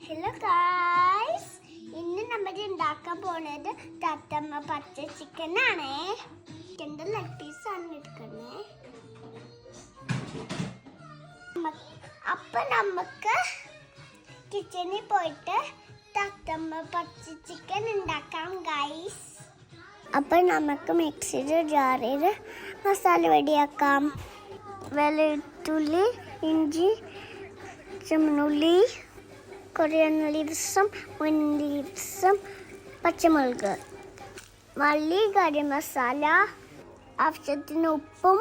Hello guys, ഇന്ന് നമ്മൾ ഉണ്ടാക്കാൻ പോണത് തത്തമ്മ പച്ച ചിക്കൻ ആണേ. ചിക്കൻ്റെ ലെഗ് പീസാണ് എടുക്കണേ. അപ്പം നമുക്ക് കിച്ചണിൽ പോയിട്ട് തത്തമ്മ പച്ച ചിക്കൻ ഉണ്ടാക്കാം ഗായ്സ്. അപ്പം നമുക്ക് മിക്സിയുടെ ജാറിൽ മസാല റെഡിയാക്കാം. വെളുത്തുള്ളി, ഇഞ്ചി, ചുമന്നുള്ളി, കൊറിയൻഡർ ലീവ്സും മുന്തിരി ലീവ്സും, പച്ചമുളക്, മല്ലി, കറി മസാല, ആവശ്യത്തിന് ഉപ്പും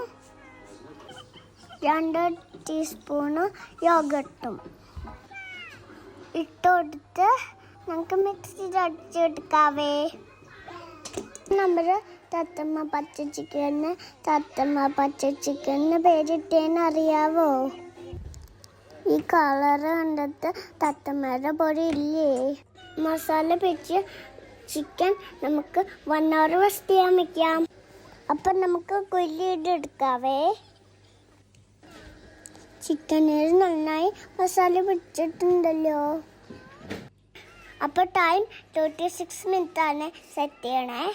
2 ടീസ്പൂണ് യോഗട്ടും ഇട്ടുകൊടുത്ത് നമുക്ക് മിക്സിയിൽ അടിച്ചെടുക്കാവേ. നമ്മൾ തത്തമ്മ പച്ച ചിക്കന് പേരിട്ടേന്ന് അറിയാവോ? ഈ കളർ കണ്ടിട്ട് തത്തമ്മയുടെ പൊടി ഇല്ലേ? മസാല പിടിച്ച് ചിക്കൻ നമുക്ക് 1 hour റെസ്റ്റ് ചെയ്യാൻ വയ്ക്കാം. അപ്പം നമുക്ക് കൊല്ലിയിട്ടെടുക്കാവേ. ചിക്കനിൽ നന്നായി മസാല പിടിച്ചിട്ടുണ്ടല്ലോ. അപ്പോൾ ടൈം 36 മിനിറ്റ് ആണ് സെറ്റ് ചെയ്യണേ.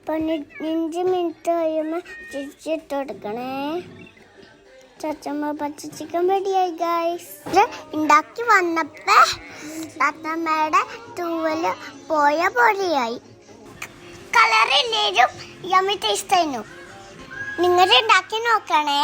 15 മിനിറ്റ് കഴിയുമ്പോൾ തിരിച്ചിട്ട് കൊടുക്കണേ. തത്തമ്മ പച്ച ചിക്കൻ റെഡിയായി ഗൈസ്. ഉണ്ടാക്കി വന്നപ്പോൾ തത്തമ്മയുടെ തൂവല് പോയ പൊടിയായി. കളറില്ലേലും യമ്മി ടേസ്റ്റ് ആയിരുന്നു. നിങ്ങൾ ഉണ്ടാക്കി നോക്കണേ.